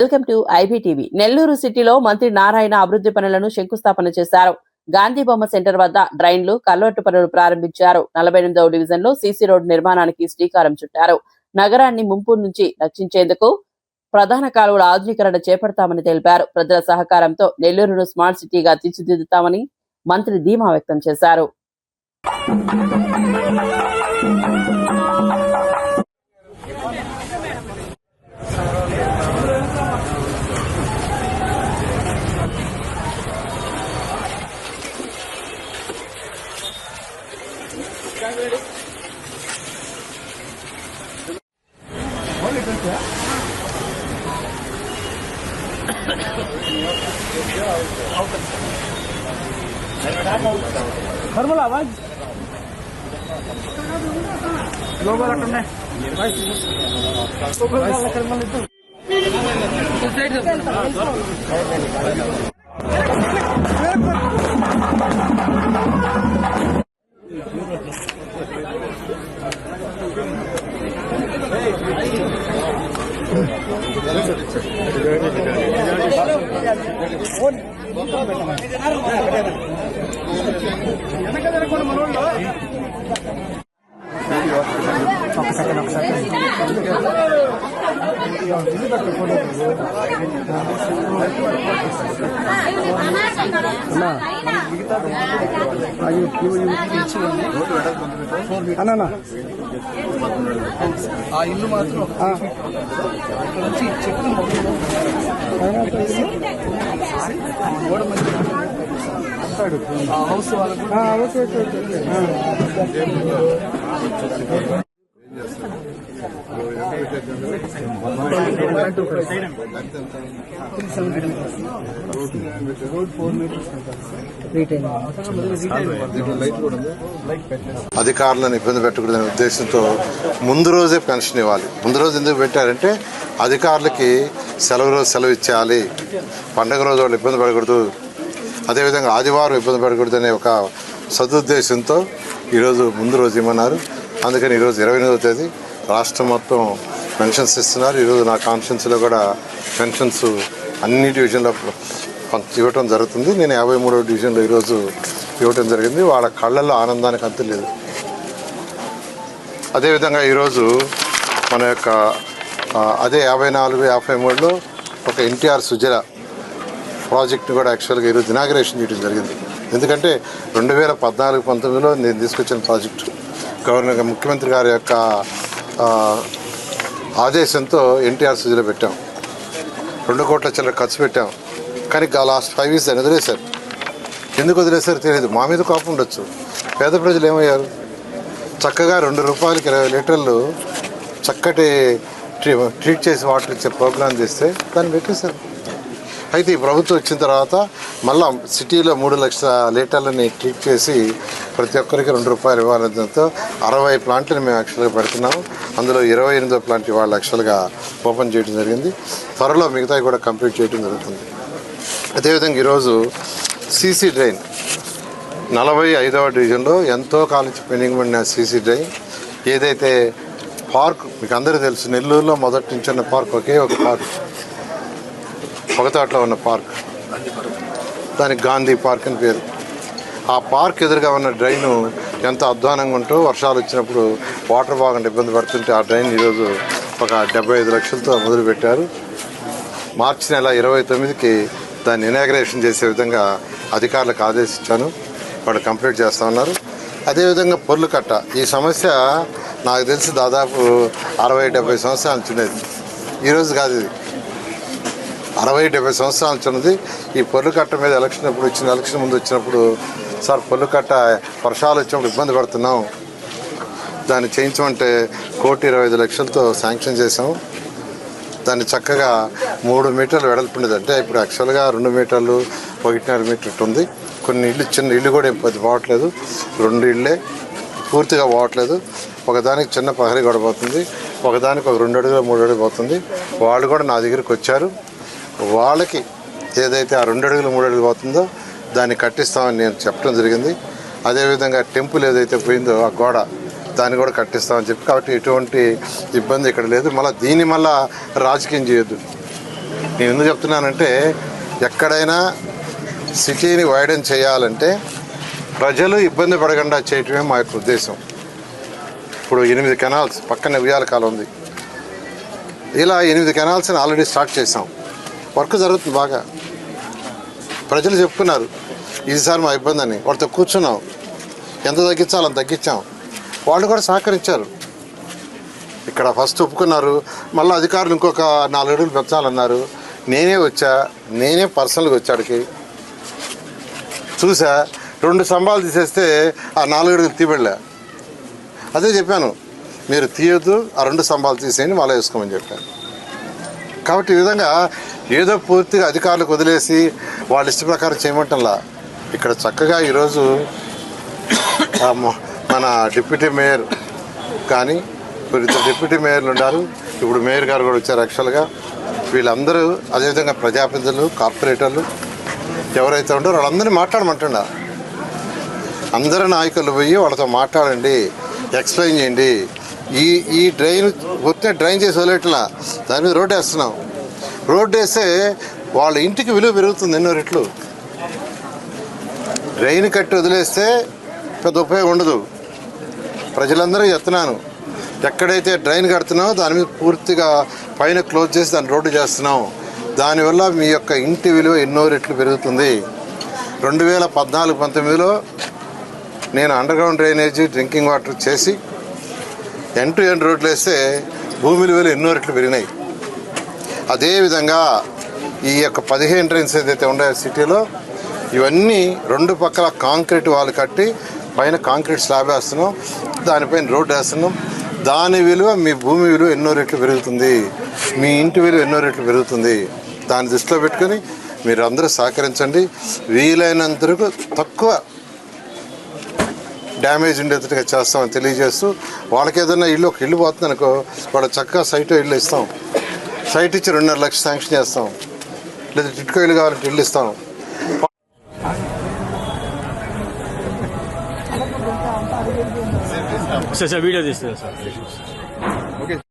Welcome to IBTV. Nellore సిటీలో మంత్రి నారాయణ అభివృద్ధి పనులను శంకుస్థాపన చేశారు. గాంధీ బొమ్మ సెంటర్ వద్ద డ్రైన్లు, కల్వర్టు పనులు ప్రారంభించారు. 48వ డివిజన్ లో సీసీ రోడ్డు నిర్మాణానికి శ్రీకారం చుట్టారు. నగరాన్ని ముంపు నుంచి రక్షించేందుకు ప్రధాన కాలువల ఆధునీకరణ చేపడతామని తెలిపారు. ప్రజల సహకారంతో నెల్లూరును స్మార్ట్ సిటీగా తీర్చిదిద్దుతామని మంత్రి ధీమా వ్యక్తం చేశారు. थर्मल आवाज ग्लोबल अटने అన్న ఆ ఇల్లు మాత్రం ఇక్కడ నుంచి చెట్లు గోడ మంచి హౌస్ వాళ్ళకు అధికారులను ఇబ్బంది పెట్టకూడదనే ఉద్దేశంతో ముందు రోజే పెన్షన్ ఇవ్వాలి. ముందు రోజు ఎందుకు పెట్టారంటే అధికారులకి సెలవు ఇచ్చేయాలి, పండగ రోజు వాళ్ళు ఇబ్బంది పడకూడదు, అదేవిధంగా ఆదివారం ఇబ్బంది పడకూడదనే ఒక సదుద్దేశంతో ఈరోజు ముందు రోజు ఇవ్వమన్నారు. అందుకని ఈరోజు 28వ తేదీ రాష్ట్రం మొత్తం పెన్షన్స్ ఇస్తున్నారు. ఈరోజు నా కాన్ఫరెన్స్లో కూడా పెన్షన్స్ అన్ని డివిజన్లో ఇవ్వటం జరుగుతుంది. నేను 53వ డివిజన్లో ఈరోజు ఇవ్వటం జరిగింది. వాళ్ళ కళ్ళల్లో ఆనందానికి అంతు లేదు. అదేవిధంగా ఈరోజు మన యొక్క అదే 54, 53లో ఒక ఎన్టీఆర్ సుజల ప్రాజెక్ట్ని కూడా యాక్చువల్గా ఈరోజు ఇనాగరేషన్ చేయడం జరిగింది. ఎందుకంటే 2014-19లో నేను తీసుకొచ్చిన ప్రాజెక్టు ముఖ్యమంత్రి గారి యొక్క ఆదేశంతో ఎన్టీఆర్ సుజల పెట్టాం. 2 కోట్ల చిల్లర ఖర్చు పెట్టాం. కానీ లాస్ట్ 5 years దాన్ని వదిలేశారు. ఎందుకు వదిలేశారు తెలియదు. మా మీద కోపం ఉండొచ్చు. పేద ప్రజలు ఏమయ్యారు? చక్కగా 2 రూపాయలకి 20 లీటర్లు చక్కటి ట్రీట్ చేసి వాటర్ ఇచ్చే ప్రోగ్రాం చేస్తే దాన్ని పెట్టేశారు. అయితే ఈ ప్రభుత్వం వచ్చిన తర్వాత మళ్ళీ సిటీలో 3 లక్షల లీటర్లని ట్రీట్ చేసి ప్రతి ఒక్కరికి 2 రూపాయలు ఇవ్వాలంతో 60 ప్లాంట్ని మేము యాక్చువల్గా పెడుతున్నాము. అందులో 28వ ప్లాంట్ ఇవాళ యాక్చువల్గా ఓపెన్ చేయడం జరిగింది. త్వరలో మిగతాయి కూడా కంప్లీట్ చేయడం జరుగుతుంది. అదేవిధంగా ఈరోజు సీసీ డ్రైన్ 45వ డివిజన్లో ఎంతో కాలం నుంచి పెండింగ్ పడిన సీసీ డ్రైన్ ఏదైతే పార్క్ మీకు అందరికీ తెలుసు, నెల్లూరులో మొదటి నుంచి ఉన్న పార్క్ ఒకే ఒక పార్క్, పొగతాట్లో ఉన్న పార్క్, దానికి గాంధీ పార్క్ అని పేరు. ఆ పార్క్ ఎదురుగా ఉన్న డ్రైను ఎంత అధ్వానంగా ఉంటో వర్షాలు వచ్చినప్పుడు వాటర్ బాగా ఇబ్బంది పడుతుంటే ఆ డ్రైన్ ఈరోజు ఒక 75 లక్షలతో మొదలుపెట్టారు. మార్చి నెల 29కి దాన్ని ఇనాగరేషన్ చేసే విధంగా అధికారులకు ఆదేశించాను. వాళ్ళు కంప్లీట్ చేస్తూ ఉన్నారు. అదేవిధంగా పొర్లుకట్ట ఈ సమస్య నాకు తెలిసి దాదాపు 60-70 సంవత్సరాల నుంచి ఉన్నది. ఈరోజు కాదు, ఇది 60-70 సంవత్సరాల నుంచి ఉన్నది. ఈ పొర్లుకట్ట మీద ఎలక్షన్ ముందు వచ్చినప్పుడు సార్ పొర్లుకట్ట వర్షాలు వచ్చినప్పుడు ఇబ్బంది పడుతున్నాం, దాన్ని చేయించమంటే 1,25,00,000తో శాంక్షన్ చేసాము. దాన్ని చక్కగా 3 మీటర్లు వెడల్పు ఉండేది. అంటే ఇప్పుడు యాక్చువల్గా 2 మీటర్లు 1.5 మీటర్ ఉంది. కొన్ని ఇళ్ళు చిన్న ఇళ్ళు కూడా ఏం పెద్ద పోవట్లేదు, 2 ఇళ్ళే పూర్తిగా పోవట్లేదు. ఒకదానికి చిన్న ప్రహరీ గొడవ పోతుంది, ఒకదానికి ఒక 2 అడుగులు 3 అడుగులు పోతుంది. వాళ్ళు కూడా నా దగ్గరికి వచ్చారు. వాళ్ళకి ఏదైతే ఆ 2 అడుగులు 3 అడుగులు పోతుందో దాన్ని కట్టిస్తామని నేను చెప్పడం జరిగింది. అదేవిధంగా టెంపుల్ ఏదైతే పోయిందో ఆ గోడ దాన్ని కూడా కట్టిస్తామని చెప్పి, కాబట్టి ఎటువంటి ఇబ్బంది ఇక్కడ లేదు. మళ్ళీ దీన్ని రాజకీయం చేయొద్దు. నేను ఎందుకు చెప్తున్నానంటే ఎక్కడైనా సిటీని వైడెన్ చేయాలంటే ప్రజలు ఇబ్బంది పడకుండా చేయటమే మా యొక్క ఉద్దేశం. ఇప్పుడు 8 కెనాల్స్ పక్కన ఉయ్యాల కాలం ఉంది. ఇలా 8 కెనాల్స్ని ఆల్రెడీ స్టార్ట్ చేసాం. వర్క్ జరుగుతుంది బాగా. ప్రజలు చెప్పుకున్నారు ఈసారి మా ఇబ్బంది అని. వాళ్ళతో కూర్చున్నాం, ఎంత తగ్గించాలో అంత తగ్గించాం. వాళ్ళు కూడా సహకరించారు. ఇక్కడ ఫస్ట్ ఒప్పుకున్నారు, మళ్ళీ అధికారులు ఇంకొక 4 అడుగులు పెంచాలన్నారు. నేనే పర్సనల్గా వచ్చాడికి చూసా, 2 స్తంభాలు తీసేస్తే ఆ 4 అడుగులు తీబెళ్ళా. అదే చెప్పాను, మీరు తీయొద్దు, ఆ 2 స్తంభాలు తీసేయండి, మళ్ళీ వేసుకోమని చెప్పాను. కాబట్టి ఈ విధంగా ఏదో పూర్తిగా అధికారులకు వదిలేసి వాళ్ళ ఇష్ట ప్రకారం చేయమంటంలా. ఇక్కడ చక్కగా ఈరోజు మన డిప్యూటీ మేయర్ కానీ ఇద్దరు డిప్యూటీ మేయర్లు ఉన్నారు, ఇప్పుడు మేయర్ గారు కూడా వచ్చారు. యాక్చువల్గా వీళ్ళందరూ అదేవిధంగా ప్రజాప్రతినిధులు, కార్పొరేటర్లు ఎవరైతే ఉంటారో వాళ్ళందరినీ మాట్లాడమంటుండ. అందరు నాయకులు పోయి వాళ్ళతో మాట్లాడండి, ఎక్స్ప్లెయిన్ చేయండి. ఈ డ్రైన్ ఒత్తిడి డ్రైన్ చేసి వదిలేట్లా, దాని మీద రోడ్డు వేస్తున్నాం. రోడ్డు వేస్తే వాళ్ళ ఇంటికి విలువ పెరుగుతుంది ఎన్నో రెట్లు. డ్రైన్ కట్టి వదిలేస్తే పెద్ద ఉపయోగం ఉండదు. ప్రజలందరూ చెప్తున్నాను, ఎక్కడైతే డ్రైన్ కడుతున్నామో దాని మీద పూర్తిగా పైన క్లోజ్ చేసి దాన్ని రోడ్డు చేస్తున్నాం. దానివల్ల మీ యొక్క ఇంటి విలువ ఎన్నో రెట్లు పెరుగుతుంది. 2014-19లో నేను అండర్గ్రౌండ్ డ్రైనేజీ, డ్రింకింగ్ వాటర్ చేసి ఎండ్ టు ఎండ్ రోడ్లు వేస్తే భూమి విలువలు ఎన్నో రెట్లు పెరిగినాయి. అదేవిధంగా ఈ యొక్క 15 డ్రైన్స్ ఏదైతే ఉన్నాయో సిటీలో, ఇవన్నీ 2 పక్కల కాంక్రీట్ వాల్ కట్టి పైన కాంక్రీట్ స్లాబ్ వేస్తున్నాం, దానిపైన రోడ్డు వేస్తున్నాం. దాని విలువ మీ భూమి విలువ ఎన్నో రెట్లు పెరుగుతుంది, మీ ఇంటి విలువ ఎన్నో రెట్లు పెరుగుతుంది. దాన్ని దృష్టిలో పెట్టుకొని మీరు అందరూ సహకరించండి. వీలైనంతకు తక్కువ డ్యామేజ్ ఉండేటట్టుగా చేస్తామని తెలియజేస్తూ, వాళ్ళకి ఏదైనా ఒక ఇల్లు పోతుంది అనుకో, వాళ్ళకి చక్కగా సైట్ ఇల్లు ఇస్తాం. సైట్ ఇచ్చి 2.5 లక్షలు శాంక్షన్ చేస్తాం. లేదా టిట్కో ఇల్లు కావాలంటే ఇల్లు ఇస్తాం. సార్ వీడియో తీస్తారు సార్.